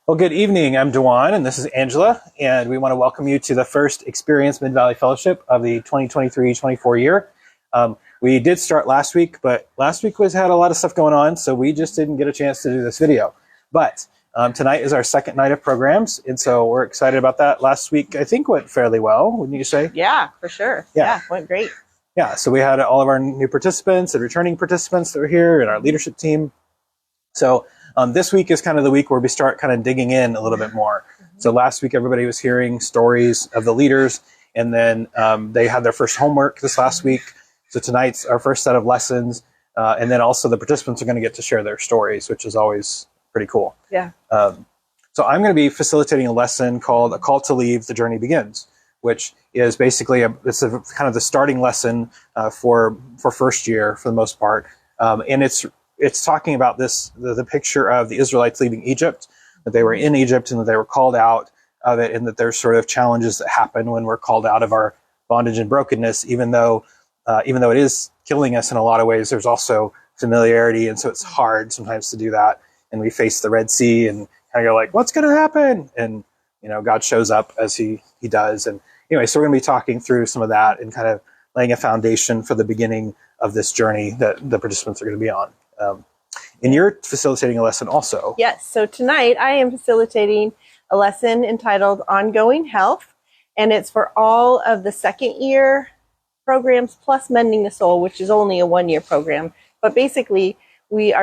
Well, good evening. I'm Dewan, and this is Angela, and we want to welcome you to the first Experience Mid-Valley Fellowship of the 2023-24 year. We did start last week, but last week had a lot of stuff going on, so we just didn't get a chance to do this video. But tonight is our second night of programs, and so we're excited about that. Last week, I think, went fairly well, wouldn't you say? Yeah, for sure. Yeah, went great. Yeah, so we had all of our new participants and returning participants that were here, and our leadership team. So this week is kind of the week where we start kind of digging in a little bit more. So last week, everybody was hearing stories of the leaders, and then they had their first homework this last week. So tonight's our first set of lessons, and then also the participants are going to get to share their stories, which is always pretty cool. Yeah. So I'm going to be facilitating a lesson called A Call to Leave, The Journey Begins, which is basically it's kind of the starting lesson for first year for the most part. And it's talking about the picture of the Israelites leaving Egypt, that they were in Egypt and that they were called out of it, and that there's sort of challenges that happen when we're called out of our bondage and brokenness, even though it is killing us in a lot of ways, there's also familiarity. And so it's hard sometimes to do that. And we face the Red Sea and kind of go like, what's going to happen? And, God shows up as he does. And anyway, so we're going to be talking through some of that and kind of laying a foundation for the beginning of this journey that the participants are going to be on. And you're facilitating a lesson also. Yes. So tonight I am facilitating a lesson entitled Ongoing Health, and it's for all of the second year programs plus Mending the Soul, which is only a 1-year program. But basically we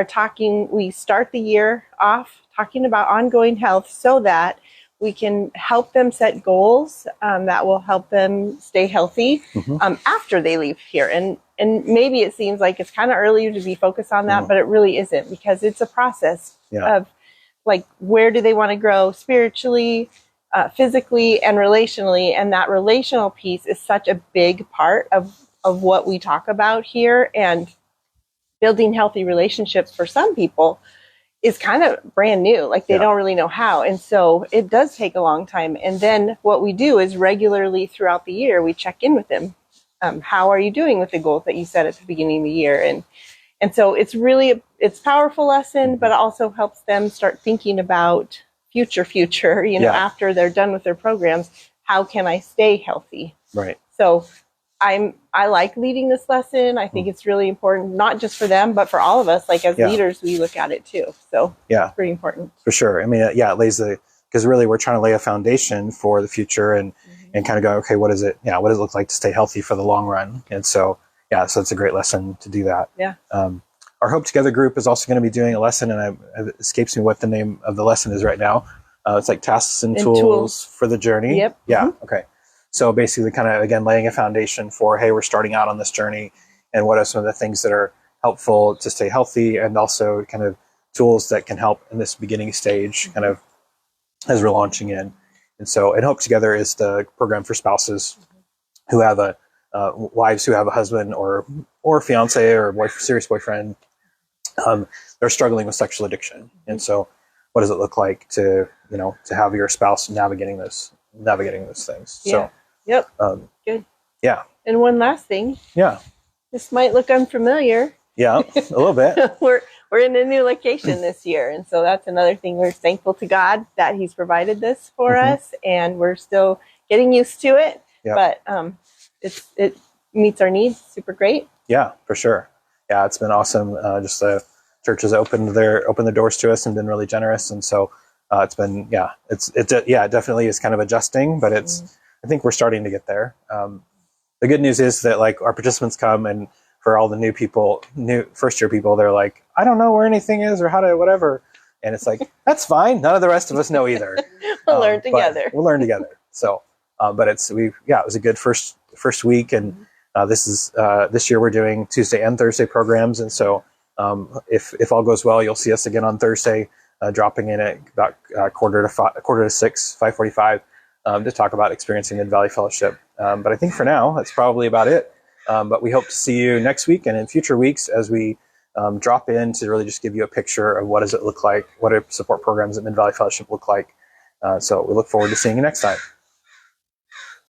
start the year off talking about ongoing health so that we can help them set goals that will help them stay healthy after they leave here. And maybe it seems like it's kind of early to be focused on that, but it really isn't, because it's a process of like, where do they want to grow spiritually, physically, and relationally. And that relational piece is such a big part of what we talk about here. And building healthy relationships for some people is kind of brand new. Like they don't really know how. And so it does take a long time. And then what we do is regularly throughout the year, we check in with them. How are you doing with the goals that you set at the beginning of the year? And so it's it's a powerful lesson, but it also helps them start thinking about future, after they're done with their programs, how can I stay healthy? Right. So I like leading this lesson. I think it's really important, not just for them, but for all of us. Like as leaders, we look at it too. So it's pretty important. For sure. I mean, it lays because really we're trying to lay a foundation for the future and kind of go, okay, what does it look like to stay healthy for the long run? And so, so it's a great lesson to do that. Yeah. Our Hope Together group is also going to be doing a lesson, and it escapes me what the name of the lesson is right now. It's like tasks and tools for the journey. Yep. Yeah. Okay. So basically kind of, again, laying a foundation for, hey, we're starting out on this journey, and what are some of the things that are helpful to stay healthy, and also kind of tools that can help in this beginning stage kind of as we're launching in. And so, and Hope Together is the program for spouses who have wives who have a husband or fiance or serious boyfriend. They're struggling with sexual addiction. And so what does it look like to have your spouse navigating those things? Yeah. So, yep. Good. Yeah. And one last thing. Yeah. This might look unfamiliar. Yeah, a little bit. We're in a new location this year. And so that's another thing. We're thankful to God that he's provided this for us, and we're still getting used to it. Yep. But it meets our needs. Super great. Yeah, for sure. Yeah, it's been awesome. Just the church has opened their doors to us and been really generous. And so it's been, it definitely is kind of adjusting, but I think we're starting to get there. The good news is that like our participants come, and for all the new first year people, they're like, I don't know where anything is or how to whatever. And it's like, that's fine. None of the rest of us know either. We'll learn together. We'll learn together. So, but it was a good first week. And this year we're doing Tuesday and Thursday programs. And so if all goes well, you'll see us again on Thursday, dropping in at about quarter to 6, 5:45, to talk about experiencing Mid-Valley Fellowship. But I think for now, that's probably about it. But we hope to see you next week and in future weeks as we drop in to really just give you a picture of what does it look like, what do support programs at Mid-Valley Fellowship look like. So we look forward to seeing you next time.